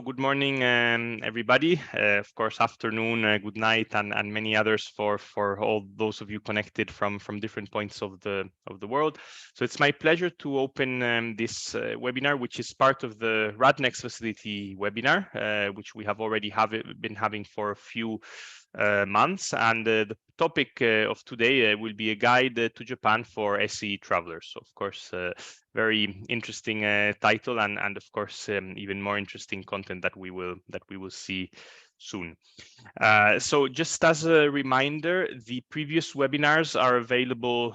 Good morning, everybody. Of course, afternoon, good night, and many others for all those of you connected from different points of the world. So it's my pleasure to open this webinar, which is part of the RADNEXT facility webinar, which we have already been having for a few months. And the topic of today will be a guide to Japan for SE travelers. So of course, very interesting title, and of course even more interesting content that we will see soon. So just as a reminder, the previous webinars are available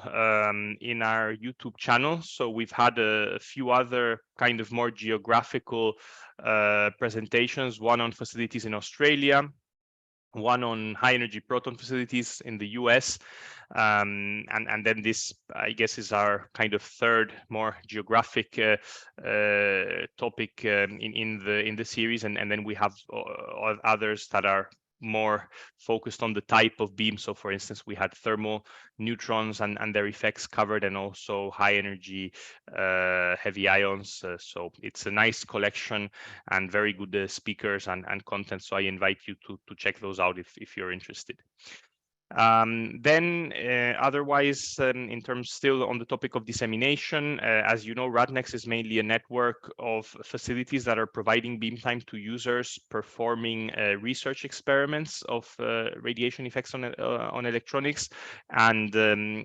in our YouTube channel. So we've had a few other kind of more geographical presentations, one on facilities in Australia, one on high energy proton facilities in the US, and then this, I guess, is our kind of third more geographic topic in the series, and then we have others that are more focused on the type of beam. So for instance, we had thermal neutrons and their effects covered, and also high energy heavy ions. So it's a nice collection and very good speakers and content. So I invite you to check those out if you're interested. Then otherwise, in terms still on the topic of dissemination, as you know, RADNEXT is mainly a network of facilities that are providing beam time to users performing research experiments of radiation effects on electronics. And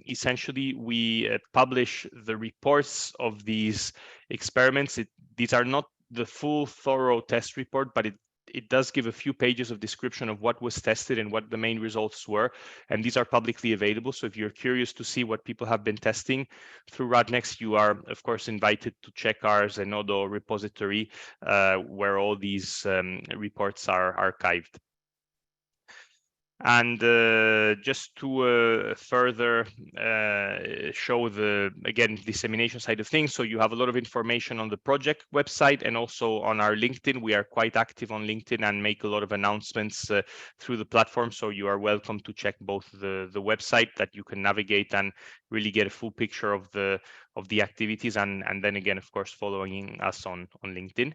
essentially, we publish the reports of these experiments. These are not the full thorough test report, but it does give a few pages of description of what was tested and what the main results were. And these are publicly available. So if you're curious to see what people have been testing through RADNEXT, you are, of course, invited to check our Zenodo repository, where all these reports are archived. And just to further show the, again, dissemination side of things. So you have a lot of information on the project website and also on our LinkedIn. We are quite active on LinkedIn and make a lot of announcements through the platform. So you are welcome to check both the website that you can navigate and really get a full picture of the activities. And then again, of course, following us on LinkedIn.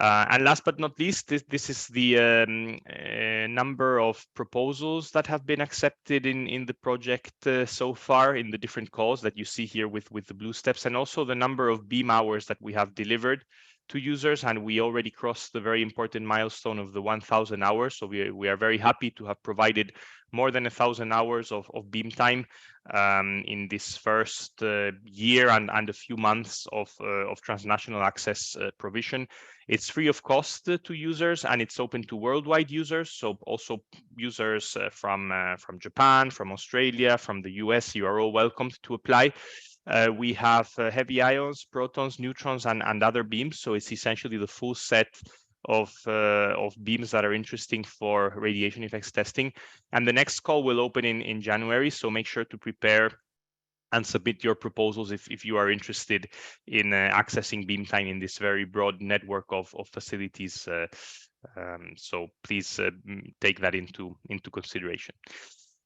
And last but not least, this is the number of proposals that have been accepted in the project so far in the different calls that you see here with the blue steps, and also the number of beam hours that we have delivered to users. And we already crossed the very important milestone of the 1,000 hours. So we are very happy to have provided more than 1,000 hours of beam time in this first year and a few months of transnational access provision. It's free of cost to users, and it's open to worldwide users. So also users from Japan, from Australia, from the US, you are all welcomed to apply. We have heavy ions, protons, neutrons, and other beams. So it's essentially the full set of beams that are interesting for radiation effects testing. And the next call will open in January. So make sure to prepare and submit your proposals if you are interested in accessing beam time in this very broad network of facilities. So please take that into consideration.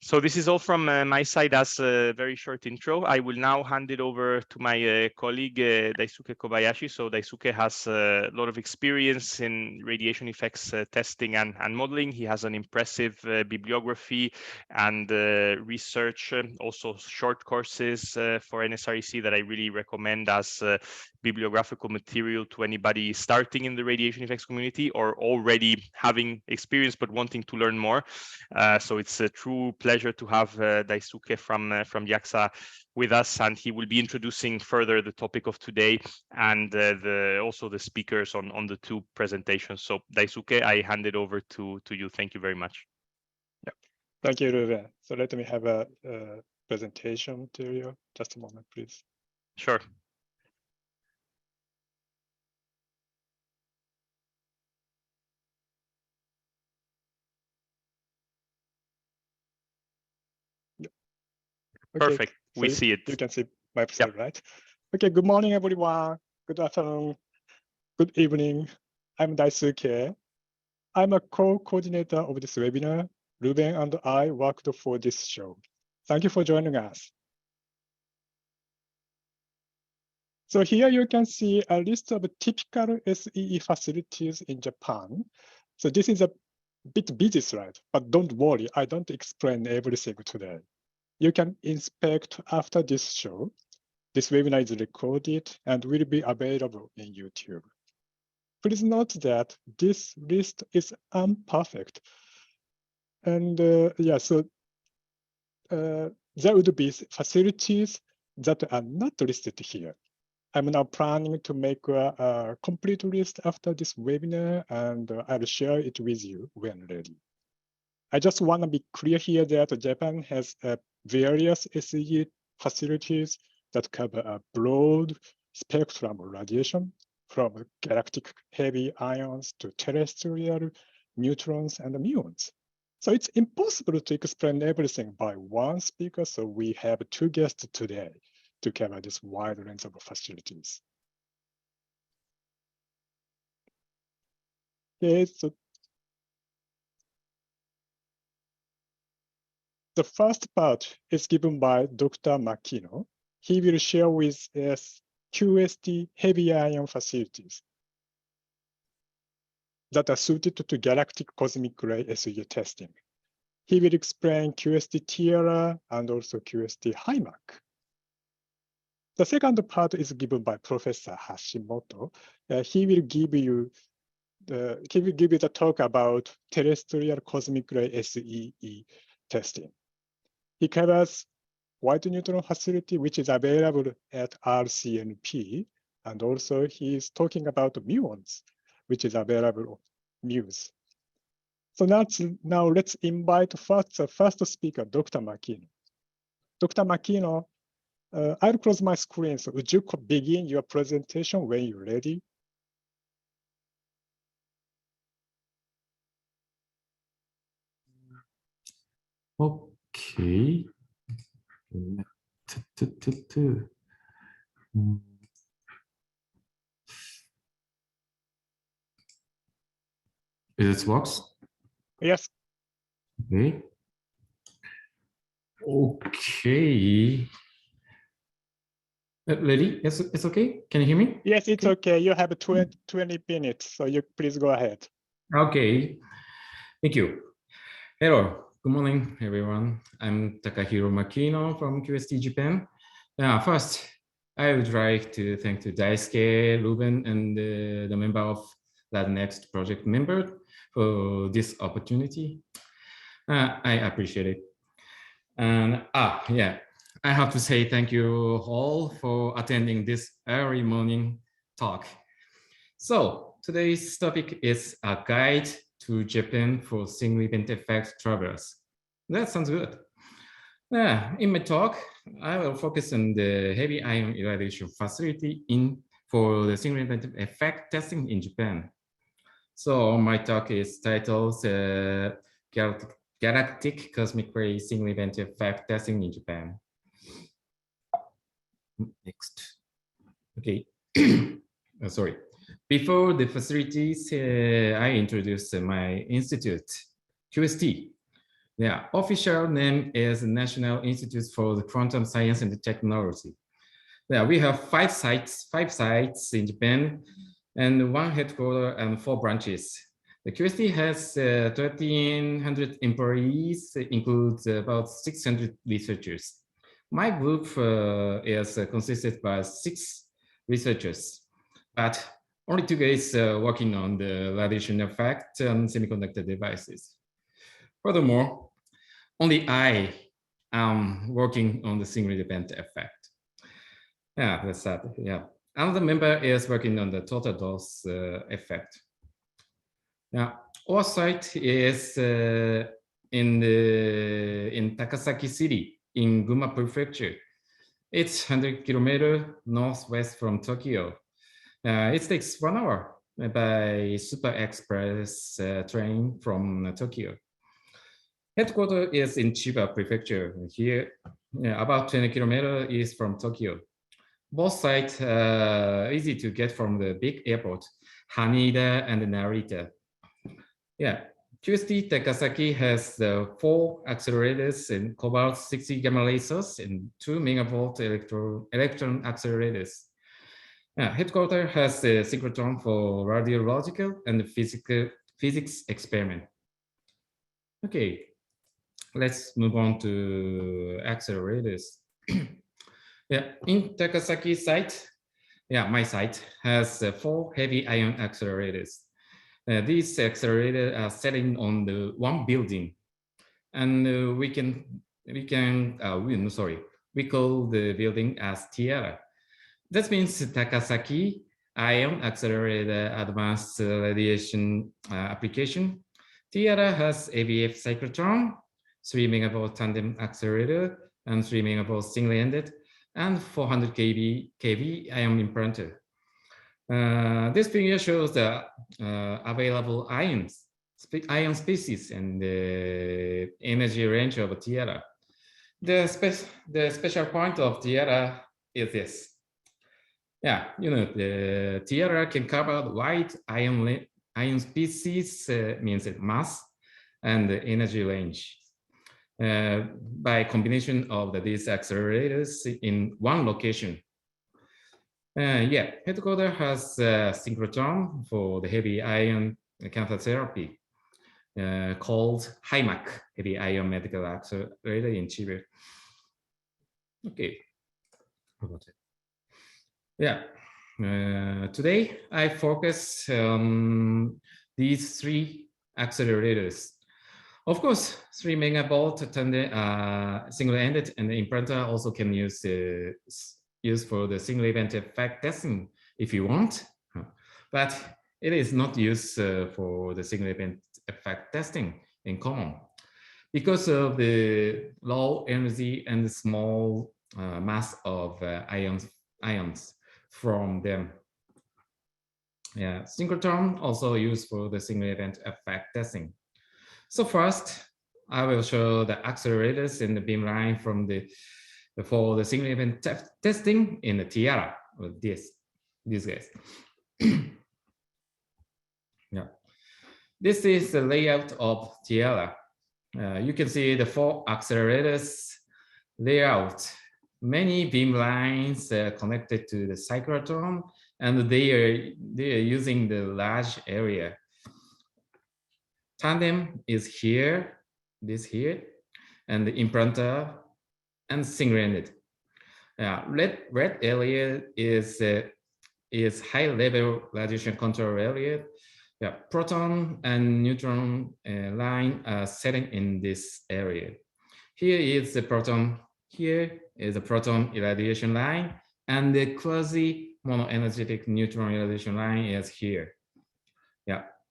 So this is all from my side as a very short intro. I will now hand it over to my colleague, Daisuke Kobayashi. So Daisuke has a lot of experience in radiation effects testing and modeling. He has an impressive bibliography and research, also short courses for NSREC that I really recommend as bibliographical material to anybody starting in the radiation effects community or already having experience but wanting to learn more. So it's a true pleasure to have Daisuke from JAXA with us, and he will be introducing further the topic of today and also the speakers on the two presentations. So Daisuke, I hand it over to you. Thank you very much. Yeah. Thank you, Ruben. So let me have a presentation material. Just a moment, please. Sure. Okay. Perfect. So we see it. You can see my slide, right? Okay. Good morning, everyone. Good afternoon. Good evening. I'm Daisuke. I'm a co-coordinator of this webinar. Ruben and I worked for this show. Thank you for joining us. So here you can see a list of typical SEE facilities in Japan. So this is a bit busy slide, but don't worry, I don't explain everything today. You can inspect after this show. This webinar is recorded and will be available in YouTube. Please note that this list is imperfect. And so there would be facilities that are not listed here. I'm now planning to make a complete list after this webinar, and I'll share it with you when ready. I just want to be clear here that Japan has various SEE facilities that cover a broad spectrum of radiation, from galactic heavy ions to terrestrial neutrons and muons. So it's impossible to explain everything by one speaker, so we have two guests today to cover this wide range of facilities. Okay, so the first part is given by Dr. Makino. He will share with us QST heavy ion facilities that are suited to Galactic Cosmic-Ray SEE testing. He will explain QST TIARA and also QST HIMAC. The second part is given by Professor Hashimoto. He will give you the talk about terrestrial cosmic-ray SEE testing. He covers white neutron facility, which is available at RCNP, and also he is talking about muons, which is available MUs. So now let's invite the first speaker, Dr. Makino. Dr. Makino, I'll close my screen. So would you begin your presentation when you're ready? Okay. Is it works? Yes. Okay. Okay. Ready? It's okay? Can you hear me? Yes, it's okay. You have 20 minutes, so you please go ahead. Okay. Thank you. Hello. Good morning, everyone. I'm Takahiro Makino from QST Japan. First, I would like to thank Daisuke, Ruben, and the member of RADNEXT project member for this opportunity. I appreciate it. And yeah, I have to say thank you all for attending this early morning talk. So today's topic is a guide to Japan for single event effect travelers. That sounds good. In my talk, I will focus on the heavy ion irradiation facility for the single event effect testing in Japan. So my talk is titled Galactic Cosmic-Ray single event effect testing in Japan. Next. Okay. Sorry. Before the facilities, I introduced my institute, QST. Yeah, official name is National Institute for the Quantum Science and Technology. Yeah, we have five sites in Japan, and one headquarters and 4 branches. The QST has 1,300 employees, includes about 600 researchers. My group is consisted by 6 researchers, but only 2 guys working on the radiation effect on semiconductor devices. Furthermore, only I am working on the single event effect. Yeah, that's that. Yeah, another member is working on the total dose effect. Now, our site is in Takasaki City in Gunma Prefecture. It's 100 kilometers northwest from Tokyo. It takes 1 hour by Super Express train from Tokyo. Headquarters is in Chiba Prefecture. Here, about 20 kilometers east from Tokyo. Both sites are easy to get from the big airport, Haneda and Narita. Yeah, QST Takasaki has 4 accelerators and cobalt-60 gamma lasers and 2 megavolt electron accelerators. Headquarters has the synchrotron for radiological and physics experiment. Okay, let's move on to accelerators. Yeah, in Takasaki site, my site has 4 heavy ion accelerators. These accelerators are sitting on the one building, and we call the building as TIARA. That means Takasaki Ion Accelerator Advanced Radiation Application. TIARA has AVF cyclotron, 3 megavolt tandem accelerator, and 3 megavolt single-ended, and 400 kV ion implanter. This figure shows the available ion species and the energy range of TIARA. The special point of TIARA is this. The TIARA can cover wide ion species, means mass and the energy range, by combination of these accelerators in one location. Headquarters has Synchrotron for the heavy ion cancer therapy, called HIMAC, Heavy Ion Medical Accelerator in Chiba. Okay. Today I focus on these 3 accelerators. Of course, 3 megavolt single-ended and the implanter also can use for the single event effect testing if you want, but it is not used for the single event effect testing in common because of the low energy and the small mass of ions from them. Synchrotron also used for the single event effect testing. So first, I will show the accelerators in the beamline for the single event testing in the TIARA with these guys. This is the layout of TIARA. You can see the 4 accelerators layout. Many beam lines connected to the cyclotron, and they are using the large area. Tandem is here, this here, and the implanter and single-ended. Red area is high-level radiation control area. Proton and neutron line are setting in this area. Here is the proton. Here is the proton irradiation line, and the quasi-monoenergetic neutron irradiation line is here.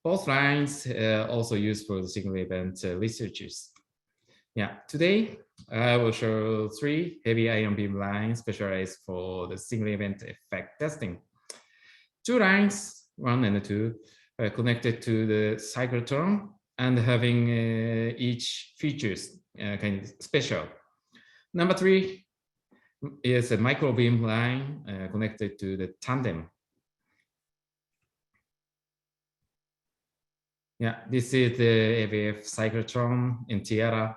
Both lines also used for the single event researches. Today I will show 3 heavy ion beam lines specialized for the single event effect testing. 2 lines, 1 and 2, are connected to the cyclotron and having each features kind of special. Number 3 is a micro beam line connected to the tandem. This is the AVF cyclotron in TIARA.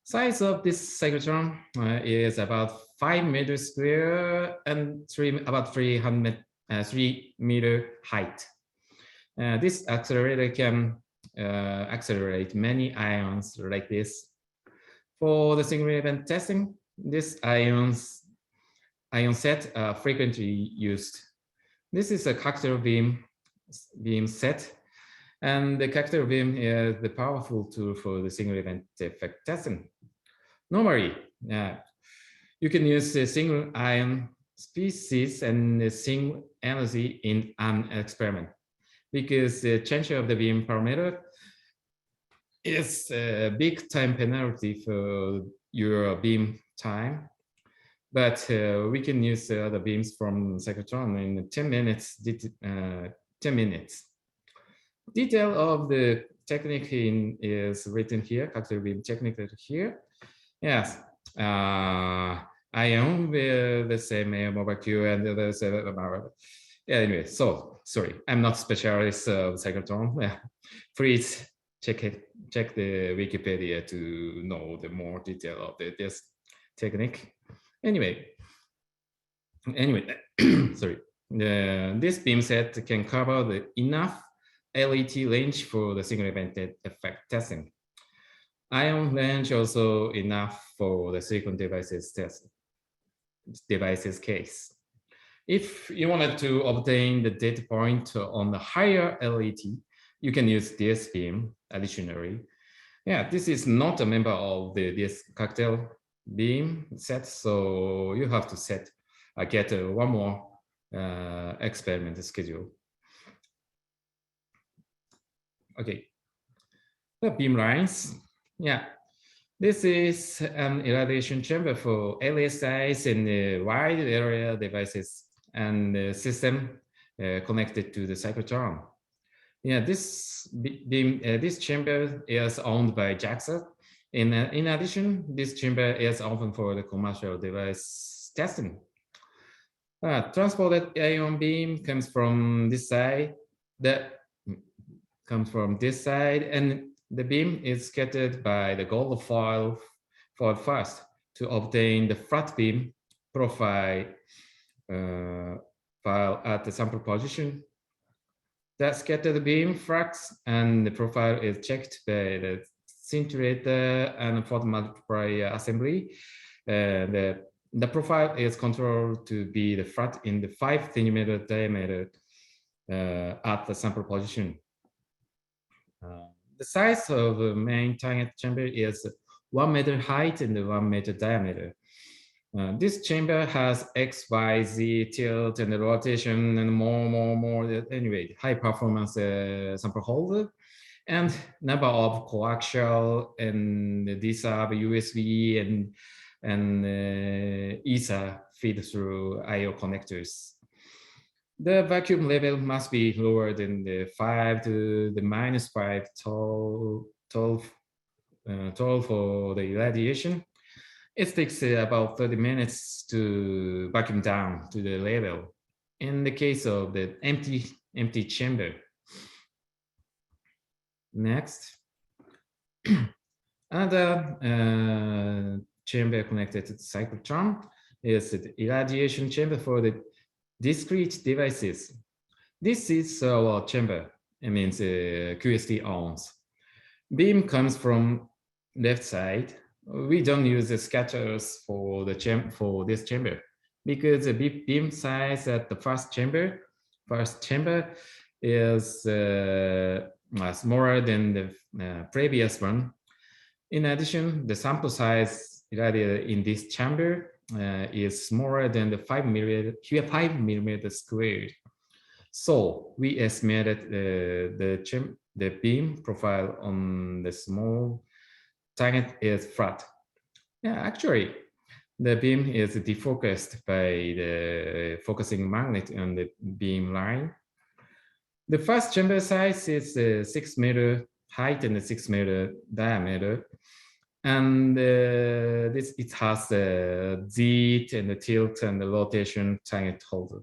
Size of this cyclotron is about 5 meters square and about 3 meter height. This accelerator can accelerate many ions like this. For the single event testing, this ion set are frequently used. This is a cocktail beam set, and the cocktail beam is the powerful tool for the single event effect testing. Normally, you can use the single ion species and the single energy in an experiment because the change of the beam parameter is a big time penalty for your beam time. But we can use the other beams from cyclotron in 10 minutes. 10 minutes. Detail of the technique is written here. Cocktail beam technique here. Yes. Ion with the same mobile Q and the same. Anyway, so sorry, I'm not specialist of cyclotron. Please check the Wikipedia to know the more detail of this technique. Anyway, sorry. this beam set can cover enough LET range for the single event effect testing. Ion range also enough for the silicon devices case. If you wanted to obtain the data point on the higher LET, you can use this beam additionally. Yeah, this is not a member of this cocktail beam set, so you have to get one more experiment schedule. Okay, the beam lines. Yeah, this is an irradiation chamber for LSIs and wide area devices and the system connected to the cyclotron. Yeah, this chamber is owned by JAXA. In addition, this chamber is open for the commercial device testing. Transported ion beam comes from this side. And the beam is scattered by the gold foil first to obtain the flat beam profile file at the sample position. That scattered beam flux and the profile is checked by the scintillator and photomultiplier assembly. The profile is controlled to be the flat in the 5 centimeter diameter at the sample position. The size of the main target chamber is 1 meter height and 1 meter diameter. This chamber has X, Y, Z tilt and rotation and more. Anyway, high performance sample holder and number of coaxial and these are USB and ESA feed through I/O connectors. The vacuum level must be lower than the 5 to the -5 12 for the irradiation. It takes about 30 minutes to vacuum down to the level in the case of the empty chamber. Next, another chamber connected to the cyclotron is the irradiation chamber for the discrete devices. This is our chamber. It means QST owns. Beam comes from left side. We don't use the scatters for this chamber because the beam size at the first chamber is smaller than the previous one. In addition, the sample size irradiated in this chamber is smaller than the 5 millimeter squared. So we estimated the beam profile on the small target is flat. Yeah, actually, the beam is defocused by the focusing magnet on the beam line. The first chamber size is 6 meter height and 6 meter diameter. And it has the Z and the tilt and the rotation target holder.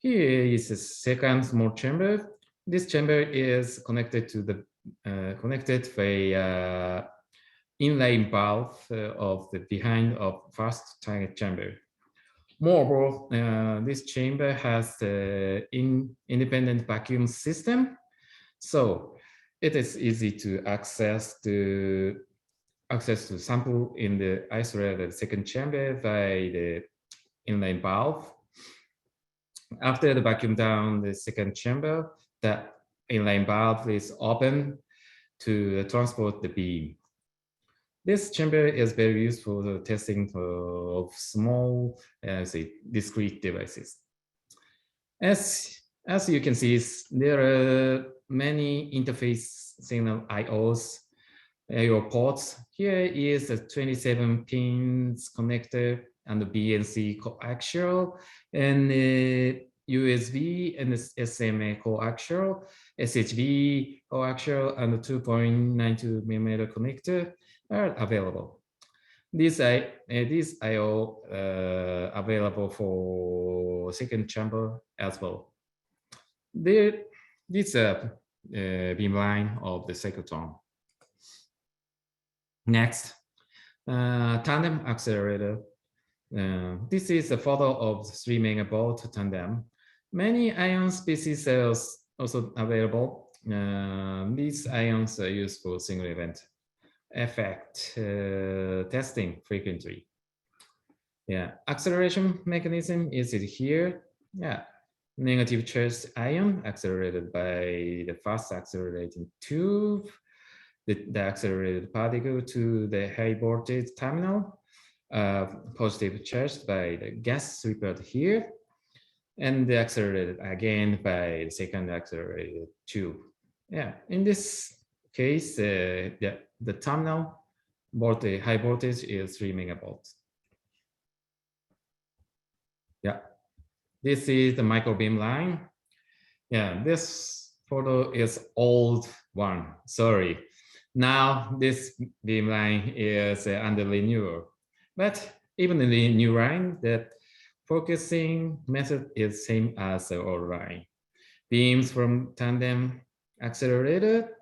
Here is a second small chamber. This chamber is connected to the by inline valve of the behind of first target chamber. Moreover, this chamber has the independent vacuum system, so it is easy to access to sample in the isolated second chamber by the inline valve. After the vacuum down the second chamber, the inline valve is open to transport the beam. This chamber is very useful for testing of small, discrete devices. As you can see, there are many interface signal IOs, IO ports. Here is a 27 pins connector and the BNC coaxial and USB and SMA coaxial, SHB coaxial and the 2.92 millimeter connector are available. These IO available for second chamber as well. This is a beamline of the cyclotron. Next, Tandem accelerator. This is a photo of the 3 megavolt Tandem. Many ion species are also available. These ions are used for single event effect testing frequently. Yeah, acceleration mechanism is it here. Yeah, negative charge ion accelerated by the fast accelerating tube, the accelerated particle to the high voltage terminal, positive charged by the gas repelled here, and the accelerated again by the second accelerated tube. Yeah, in this case, the terminal voltage, high voltage is 3 megavolts. Yeah, this is the microbeam line. Yeah, this photo is old one, sorry. Now this beam line is under renewal, but even in the new line, that focusing method is same as the old line. Beams from Tandem accelerator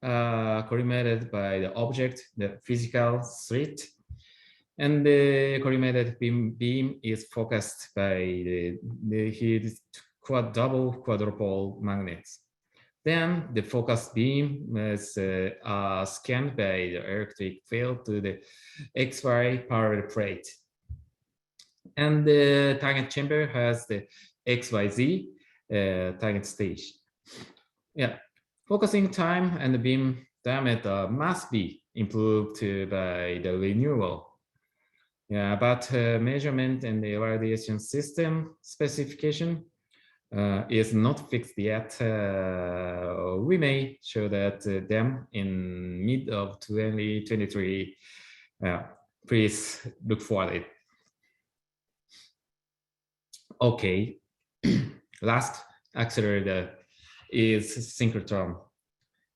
collimated by the object, the physical slit, and the collimated beam is focused by the double quadrupole magnets. Then the focused beam is scanned by the electric field to the XY parallel plate. And the target chamber has the XYZ target stage. Yeah, focusing time and the beam diameter must be improved by the renewal. Yeah, but measurement and the irradiation system specification is not fixed yet. We may show that them in mid of 2023. Please look for it. Okay, last accelerator is Synchrotron.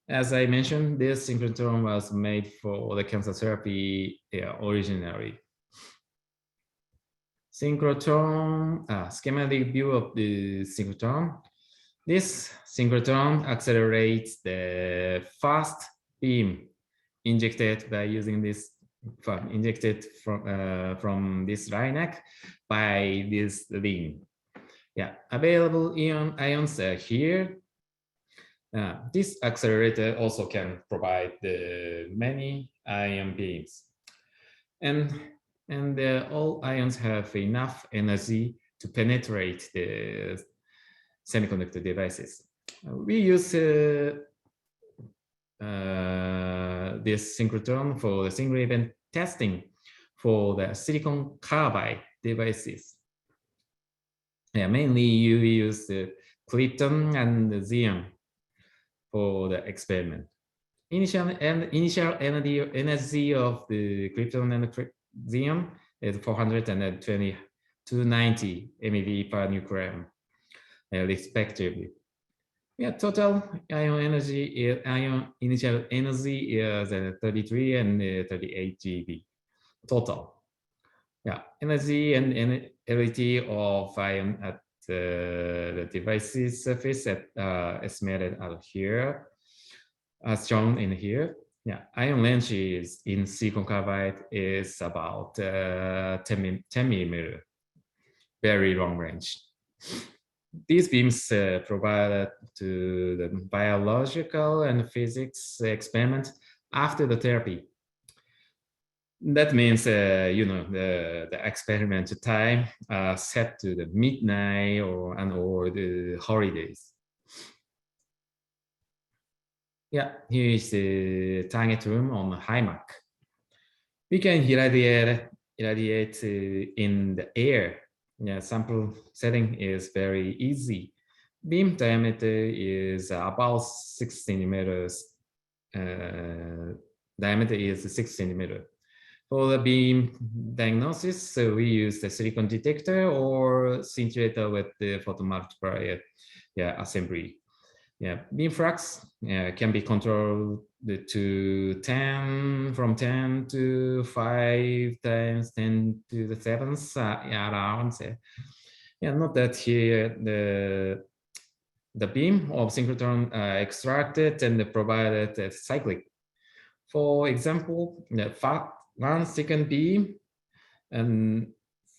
As I mentioned, this Synchrotron was made for the cancer therapy originally. Synchrotron, schematic view of the synchrotron. This synchrotron accelerates the fast beam injected by using this, injected from this RADNEXT by this link. Yeah, available ions are here. This accelerator also can provide the many ion beams. And all ions have enough energy to penetrate the semiconductor devices. We use this synchrotron for the single event testing for the silicon carbide devices. Yeah, mainly you use the krypton and the xenon for the experiment. Initial energy of the krypton and the xenon is 420 to 90 MeV per nucleon, respectively. Yeah, total ion initial energy is 33 and 38 GeV total. Yeah, energy and energy of ion at the device's surface estimated out here, as shown in here. Yeah, ion range is in silicon carbide is about 10 millimeter, very long range. These beams provided to the biological and physics experiment after the therapy. That means, you know, the experiment time set to the midnight or the holidays. Yeah, here is the target room on HIMAC. We can irradiate in the air. Yeah, sample setting is very easy. Beam diameter is about 6 centimeters. Diameter is 6 centimeters. For the beam diagnosis, so we use the silicon detector or scintillator with the photomultiplier assembly. Yeah, beam flux can be controlled to 10 to 5 times 10 to the 7th around. Yeah, note that here the beam of synchrotron extracted and provided cyclic. For example, the 1 second beam and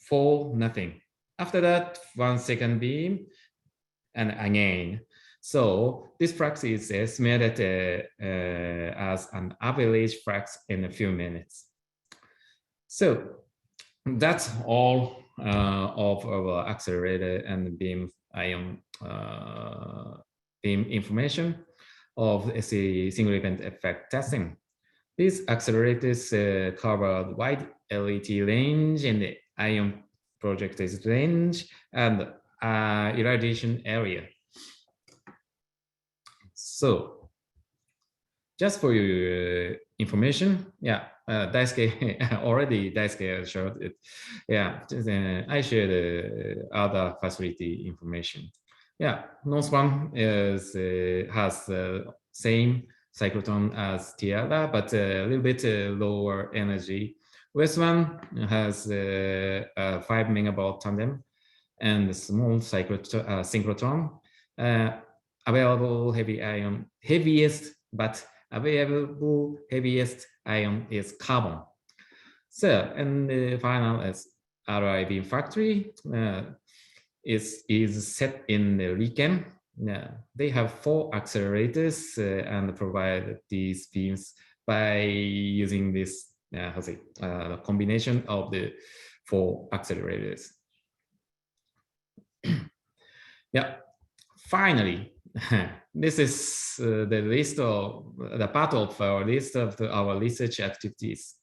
for nothing. After that, 1 second beam and again. So this flux is estimated as an average flux in a few minutes. So that's all of our accelerator and beam ion beam information of SE single event effect testing. These accelerators cover wide LET range and the ion projected range and irradiation area. So just for your information, yeah, Daisuke already Daisuke showed it. Yeah, I shared other facility information. Yeah, North one is has the same cyclotron as TIARA, but a little bit lower energy. West one has 5 megavolt tandem and small synchrotron. Available heaviest ion is carbon. So, and the final is RIB factory is set in the RICAM. They have 4 accelerators and provide these beams by using this combination of the 4 accelerators. Yeah, finally, this is the list of the part of our list of our research activities.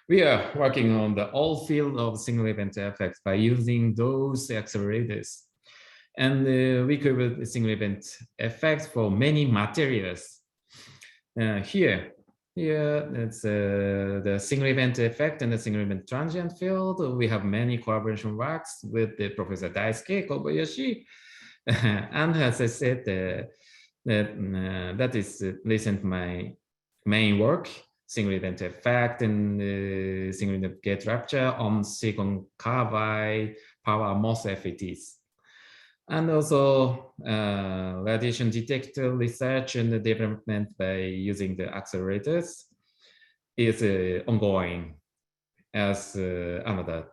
We are working on the whole field of single event effects by using those accelerators. And we covered the single event effects for many materials. Here it's the single event effect and the single event transient field. We have many collaboration works with the Professor Daisuke Kobayashi. And as I said, that is recent my main work, single event effect and single event gate rupture on silicon carbide power MOSFETs. And also radiation detector research and development by using the accelerators is ongoing as another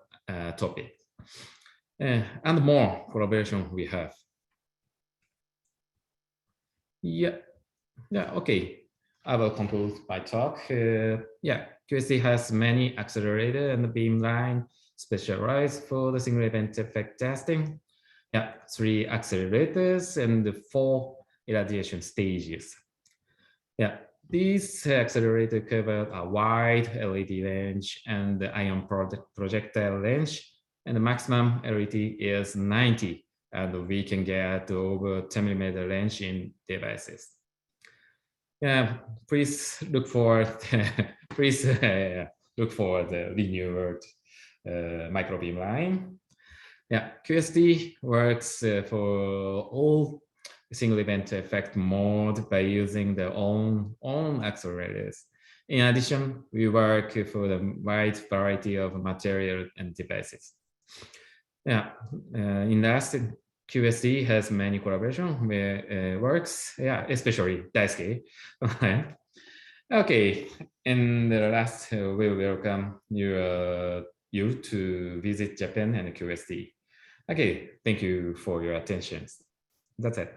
topic. And more collaboration we have. Yeah, okay. I will conclude my talk. Yeah, QST has many accelerator and beamline specialized for the single event effect testing. Yeah, 3 accelerators and 4 irradiation stages. Yeah, these accelerators cover a wide LED range and the ion projectile range, and the maximum LED is 90. And we can get over 10 millimeter range in devices. Yeah, please look for the renewed microbeam line. Yeah, QST works for all single event effect mode by using their own accelerators. In addition, we work for the wide variety of material and devices. Yeah, in last, QST has many collaboration where works, yeah, especially Daisuke. Okay, and the last, we welcome you to visit Japan and QST. Okay, thank you for your attention. That's it.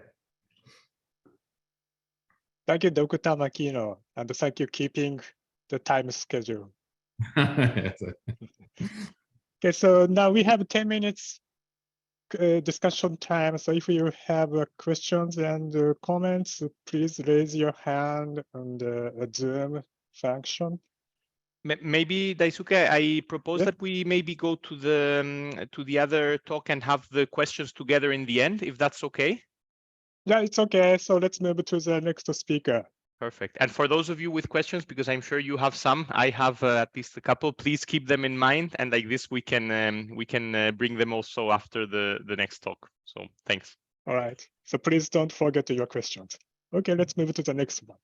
Thank you, Dr. Makino, and thank you keeping the time schedule. Okay, so now we have 10 minutes discussion time. So if you have questions and comments, please raise your hand on the Zoom function. Maybe, Daisuke, I propose that we maybe go to the other talk and have the questions together in the end, if that's okay. Yeah, it's okay. So let's move to the next speaker. Perfect. And for those of you with questions, because I'm sure you have some, I have at least a couple. Please keep them in mind, and like this, we can bring them also after the next talk. So thanks. All right. So please don't forget your questions. Okay, let's move to the next one.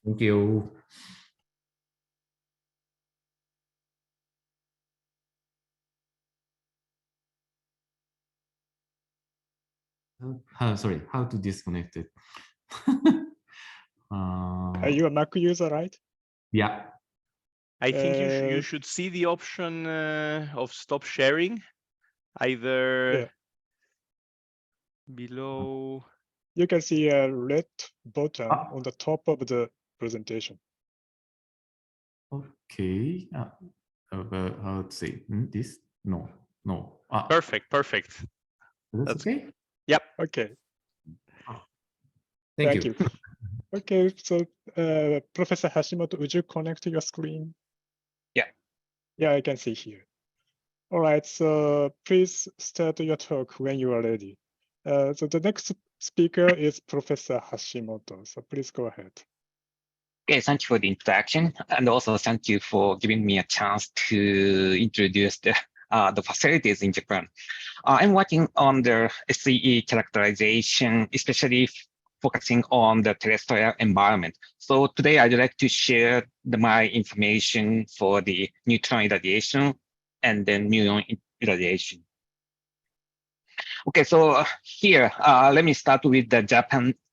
Thank you. Sorry, how to disconnect it? Are you a Mac user, right? Yeah. I think you should see the option of stop sharing. Either Below. You can see a red button on the top of the presentation. Okay. About how to say this? No. Perfect. That's okay. Yep. Okay. Thank you. Okay, so Professor Hashimoto, would you connect your screen? Yeah. Yeah, I can see here. All right, so please start your talk when you are ready. So the next speaker is Professor Hashimoto, so please go ahead. Okay, thank you for the introduction, and also thank you for giving me a chance to introduce the facilities in Japan. I'm working on the SEE characterization, especially focusing on the terrestrial environment. So today I'd like to share my information for the neutron irradiation and then muon irradiation. Okay, so here, let me start with the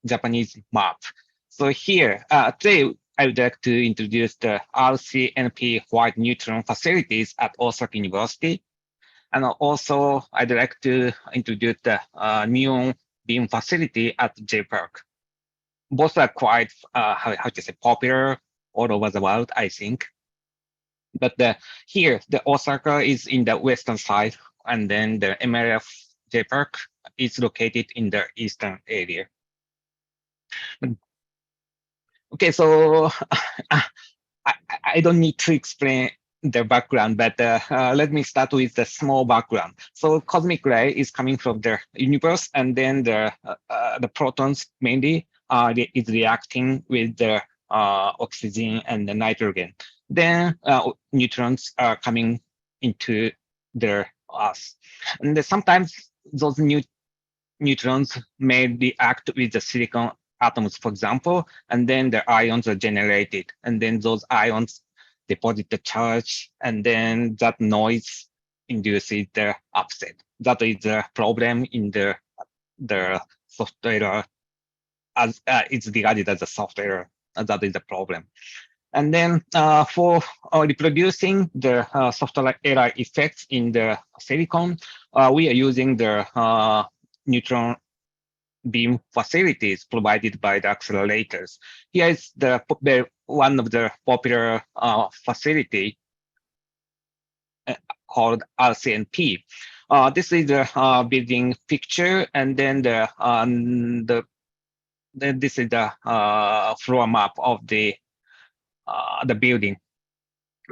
Japanese map. So here, today I would like to introduce the RCNP white neutron facilities at Osaka University. And also, I'd like to introduce the muon beam facility at J-Park. Both are quite, how to say, popular all over the world, I think. But here, the Osaka is in the western side, and then the MLF J-Park is located in the eastern area. Okay, so I don't need to explain the background, but let me start with the small background. So cosmic ray is coming from the universe, and then the protons mainly is reacting with the oxygen and the nitrogen. Then neutrons are coming into the Earth, and sometimes those neutrons may react with the silicon atoms, for example, and then the ions are generated, and then those ions deposit the charge, and then that noise induces the upset. That is the problem in the software, as it's regarded as a software. That is the problem. And then for reproducing the software error effects in the silicon, we are using the neutron beam facilities provided by the accelerators. Here is one of the popular facility called RCNP. This is the building picture, and then this is the floor map of the building.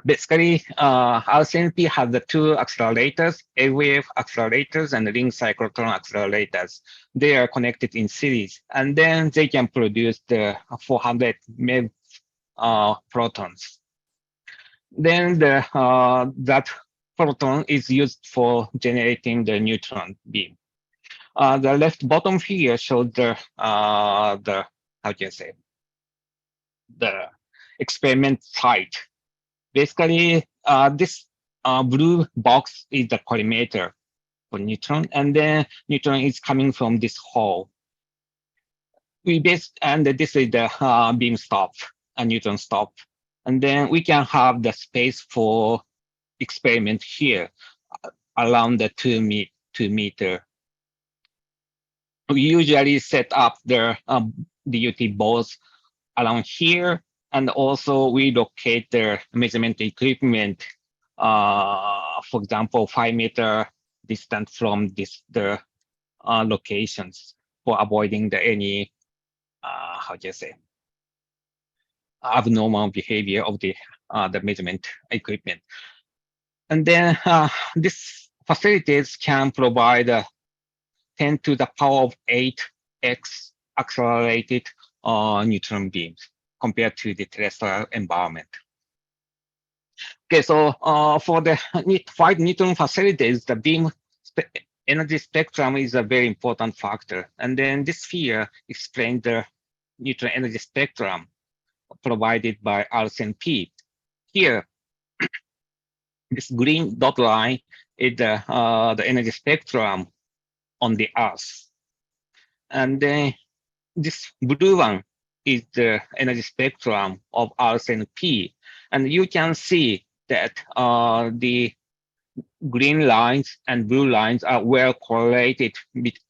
Basically, RCNP has the two accelerators, AVF accelerators and ring cyclotron accelerators. They are connected in series, and then they can produce the 400 MeV protons. Then that proton is used for generating the neutron beam. The left bottom figure shows the how do you say, the experiment site. Basically, this blue box is the collimator for neutron, and then neutron is coming from this hole. And this is the beam stop, a neutron stop. And then we can have the space for experiment here around the 2 meter. We usually set up the DUT balls around here, and also we locate the measurement equipment, for example, 5 meter distance from the locations for avoiding any how do you say, abnormal behavior of the measurement equipment. And then these facilities can provide 10 to the power of 8x accelerated neutron beams compared to the terrestrial environment. Okay, so for the 5 neutron facilities, the beam energy spectrum is a very important factor. And then this figure explains the neutron energy spectrum provided by RCNP. Here, this green dot line is the energy spectrum on the Earth. And then this blue one is the energy spectrum of RCNP. And you can see that the green lines and blue lines are well correlated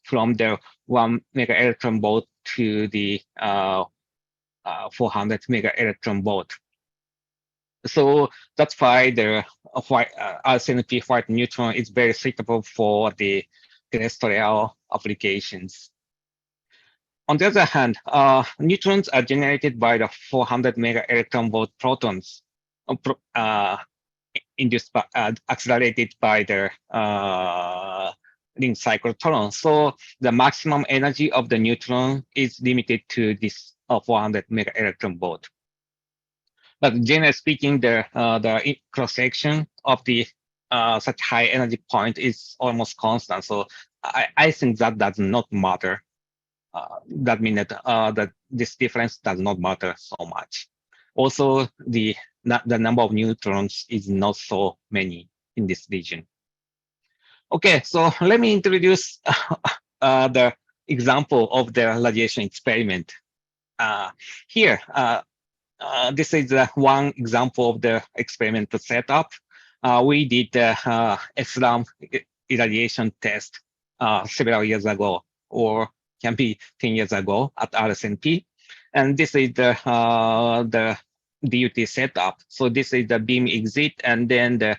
from the 1 mega electron volt to the 400 mega electron volt. So that's why the RCNP white neutron is very suitable for the terrestrial applications. On the other hand, neutrons are generated by the 400 mega electron volt protons induced by, accelerated by the ring cyclotron. So the maximum energy of the neutron is limited to this 400 mega electron volt. But generally speaking, the cross section of the such high energy point is almost constant. So I think that does not matter. That means that this difference does not matter so much. Also, the number of neutrons is not so many in this region. Okay, so let me introduce the example of the radiation experiment. Here, this is one example of the experimental setup. We did the Epsilon irradiation test several years ago, or can be 10 years ago at RSNP. And this is the DUT setup. So this is the beam exit, and then the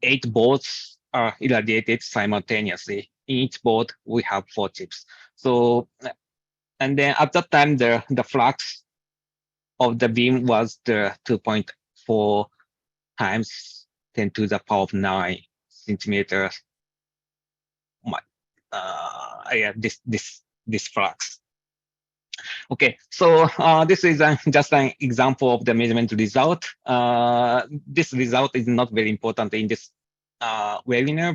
8 bolts are irradiated simultaneously. In each bolt, we have 4 chips. So, and then at that time, the flux of the beam was the 2.4 times 10 to the power of 9 centimeters. Yeah, this flux. Okay, so this is just an example of the measurement result. This result is not very important in this webinar,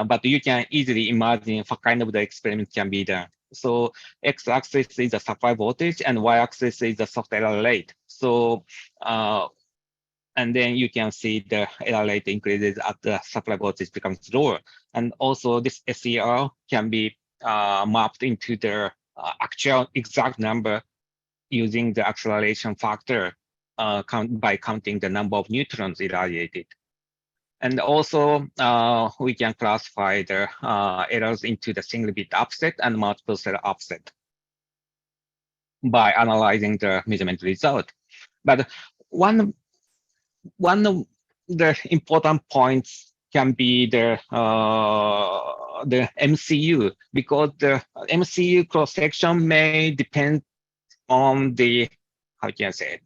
but you can easily imagine what kind of the experiment can be done. So x-axis is the supply voltage and y-axis is the soft error rate. So and then you can see the error rate increases as the supply voltage becomes lower. And also this SER can be mapped into the actual exact number using the acceleration factor by counting the number of neutrons irradiated. And also we can classify the errors into the single bit offset and multiple cell offset by analyzing the measurement result. But one of the important points can be the MCU, because the MCU cross section may depend on the, how can I say it,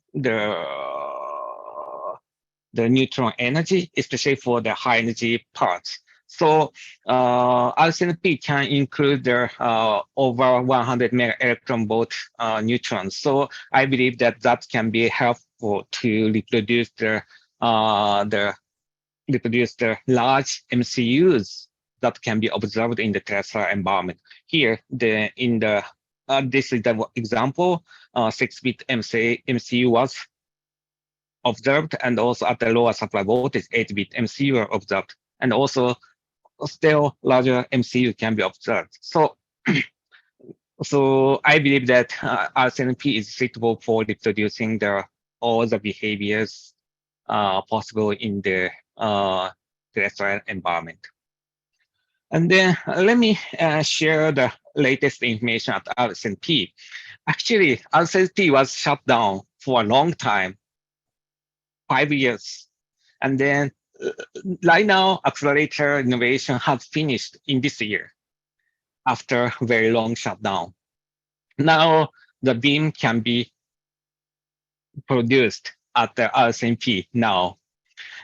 the neutron energy, especially for the high energy parts. So RCNP can include the over 100 mega electron volt neutrons. So I believe that can be helpful to reproduce the large MCUs that can be observed in the terrestrial environment. Here, this is the example. 6-bit MCU was observed, and also at the lower supply voltage, 8-bit MCU were observed, and also still larger MCU can be observed. So, so I believe that RCNP is suitable for reproducing all the behaviors possible in the terrestrial environment. And then let me share the latest information at RCNP. Actually, RCNP was shut down for a long time, 5 years. And then right now, accelerator innovation has finished in this year after a very long shutdown. Now the beam can be produced at the RCNP now.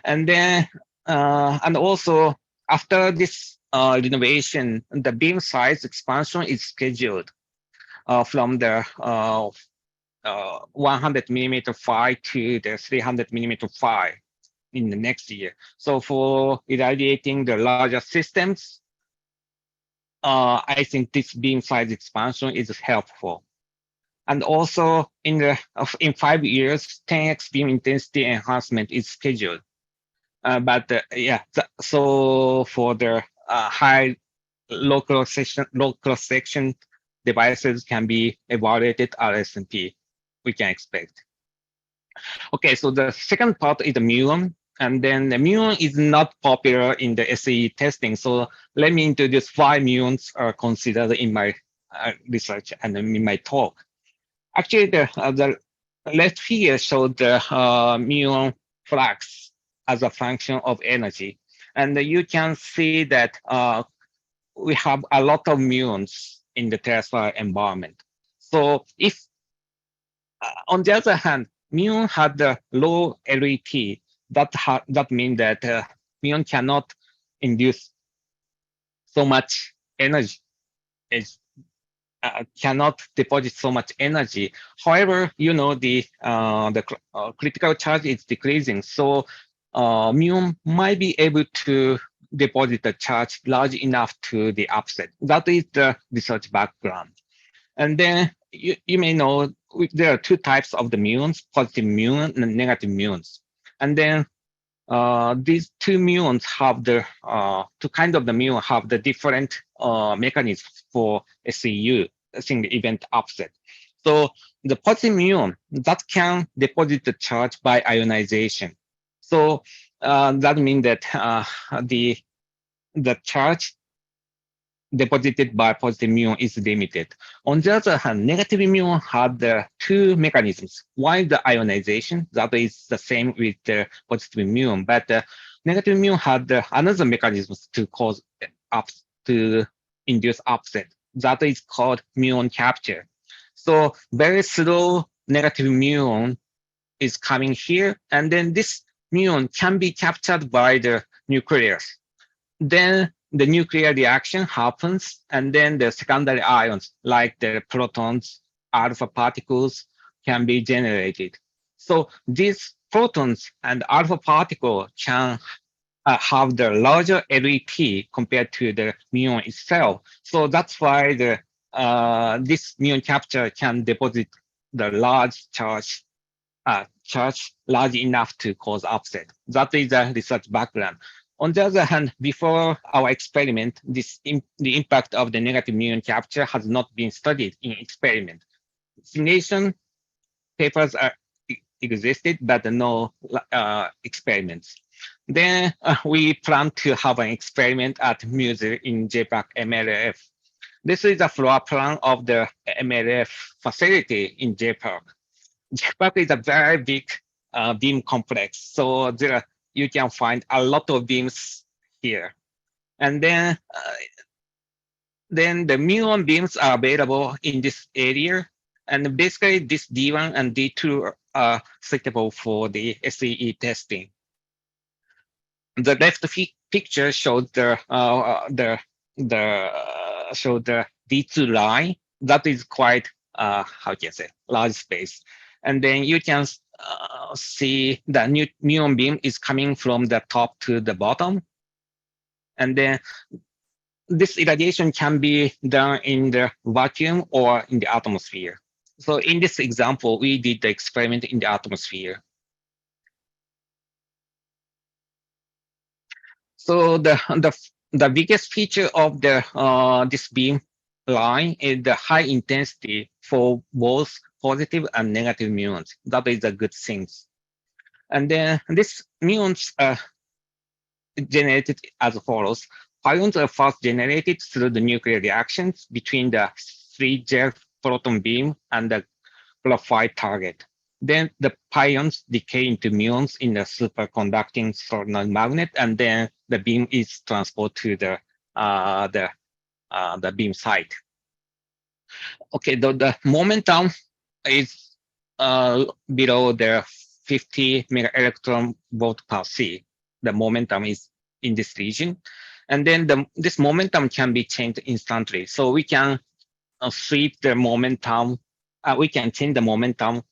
And then, and also after this renovation, the beam size expansion is scheduled from the 100 millimeter phi to the 300 millimeter phi in the next year. So for irradiating the larger systems, I think this beam size expansion is helpful. And also in 5 years, 10x beam intensity enhancement is scheduled. So for the high low cross section devices can be evaluated at RSNP, we can expect. Okay, so the second part is the muon. And then the muon is not popular in the SEE testing. So let me introduce 5 muons are considered in my research and in my talk. Actually, the left figure showed the muon flux as a function of energy. And you can see that we have a lot of muons in the terrestrial environment. So if, on the other hand, muon had the low LET, that means that muon cannot induce so much energy, cannot deposit so much energy. However, you know, the critical charge is decreasing, so muon might be able to deposit the charge large enough to the upset. That is the research background. And then you may know there are 2 types of the muons, positive muon and negative muons. And then these 2 muons have the 2 kinds of the muon have the different mechanisms for SEU, single event upset. So the positive muon that can deposit the charge by ionization. So that means that the charge deposited by positive muon is limited. On the other hand, negative muon have the 2 mechanisms. One is the ionization, that is the same with the positive muon, but the negative muon had another mechanism to cause to induce upset. That is called muon capture. So very slow negative muon is coming here, and then this muon can be captured by the nucleus. Then the nuclear reaction happens, and then the secondary ions, like the protons, alpha particles, can be generated. So these protons and alpha particle can have the larger LET compared to the muon itself. So that's why the this muon capture can deposit the large charge large enough to cause upset. That is the research background. On the other hand, before our experiment, the impact of the negative muon capture has not been studied in experiment. Simulation papers existed, but no experiments. Then we plan to have an experiment at MUSE in JPAC MLF. This is a floor plan of the MLF facility in JPAC. JPAC is a very big beam complex, so you can find a lot of beams here. And then the muon beams are available in this area. And basically, this D1 and D2 are suitable for the SEE testing. The left picture shows the D2 line. That is quite how can I say, large space. And then you can see the muon beam is coming from the top to the bottom. And then this irradiation can be done in the vacuum or in the atmosphere. So in this example, we did the experiment in the atmosphere. So the biggest feature of the this beam line is the high intensity for both positive and negative muons. That is a good thing. And then these muons are generated as follows. Pions are first generated through the nuclear reactions between the 3J proton beam and the graphite target. Then the pions decay into muons in the superconducting solenoid magnet, and then the beam is transported to the beam site. Okay, the momentum is below the 50 mega electron volt per C. The momentum is in this region, and then this momentum can be changed instantly. So we can sweep the momentum. We can change the momentum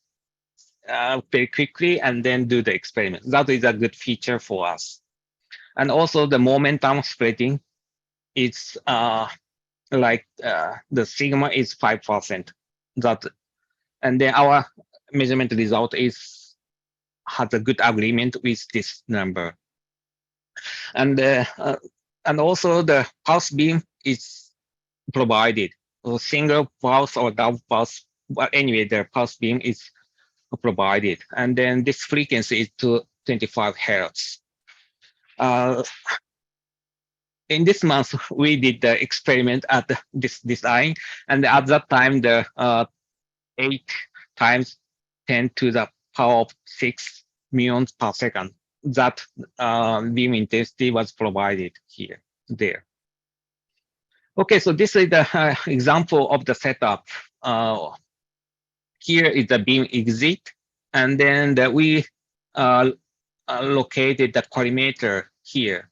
very quickly and then do the experiment. That is a good feature for us. And also the momentum splitting is like the sigma is 5%. And then our measurement result has a good agreement with this number. And also the pulse beam is provided. So single pulse or double pulse, but anyway, the pulse beam is provided. And then this frequency is 25 hertz. In this month, we did the experiment at this design, and at that time, the 8 times 10 to the power of 6 muons per second. That beam intensity was provided there. Okay, so this is the example of the setup. Here is the beam exit, and then we located the collimator here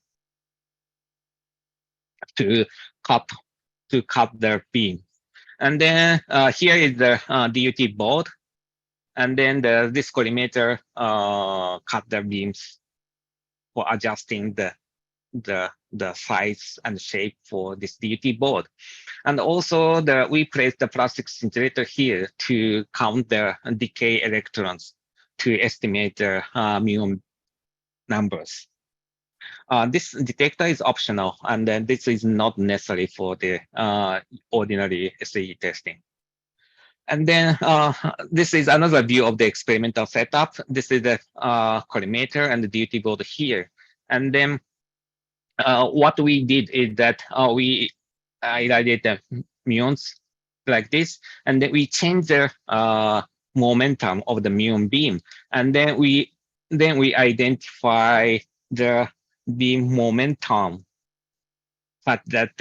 to cut the beam. And then here is the DUT board, and then this collimator cut the beams for adjusting the size and shape for this DUT board. And also we placed the plastic scintillator here to count the decay electrons to estimate the muon numbers. This detector is optional, and then this is not necessary for the ordinary SEE testing. And then this is another view of the experimental setup. This is the collimator and the DUT board here. And then what we did is that we irradiate the muons like this, and then we change the momentum of the muon beam, and then we identify the beam momentum, but that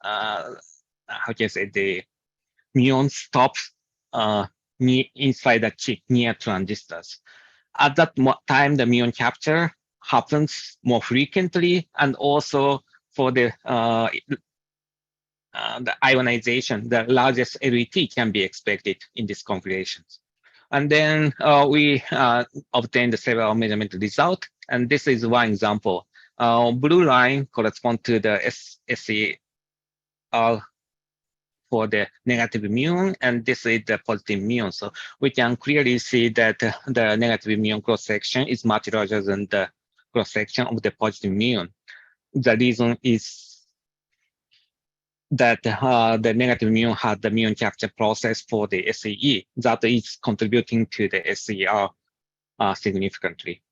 how can I say, the muon stops inside the chip near transistors. At that time, the muon capture happens more frequently, and also for the ionization, the largest LET can be expected in these configurations. And then we obtained several measurement results, and this is one example. Blue line corresponds to the SER for the negative muon, and this is the positive muon. So we can clearly see that the negative muon cross-section is much larger than the cross-section of the positive muon. The reason is that the negative muon had the muon capture process for the SEE that is contributing to the SER significantly.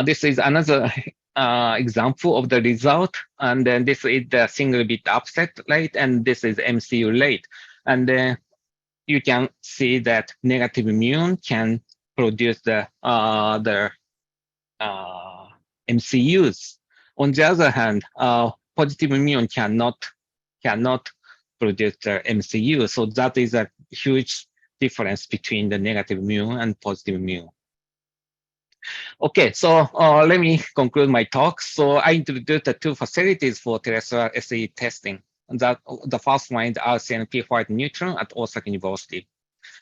This is another example of the result, and then this is the single bit offset rate, and this is MCU rate. And then you can see that negative muon can produce the MCUs. On the other hand, positive muon cannot produce the MCU. So that is a huge difference between the negative muon and positive muon. Okay, so let me conclude my talk. So I introduced the two facilities for terrestrial SEE testing. The first one is RCNP white neutron at Osaka University.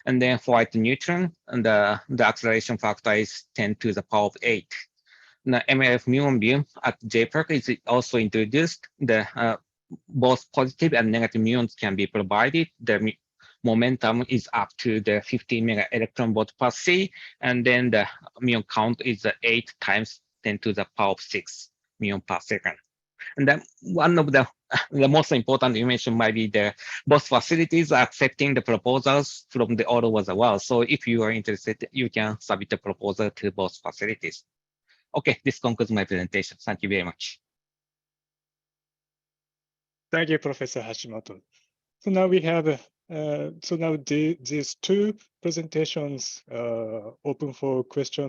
And then for white neutron, and the acceleration factor is 10 to the power of 8. The MLF muon beam at JPEG is also introduced. Both positive and negative muons can be provided. The momentum is up to the 50 mega electron volt per C, and then the muon count is 8 times 10 to the power of 6 muon per second. And then one of the most important information might be both facilities are accepting the proposals from all over the world. So if you are interested, you can submit a proposal to both facilities. Okay, this concludes my presentation. Thank you very much. Thank you, Professor Hashimoto. So now we have, these two presentations open for questions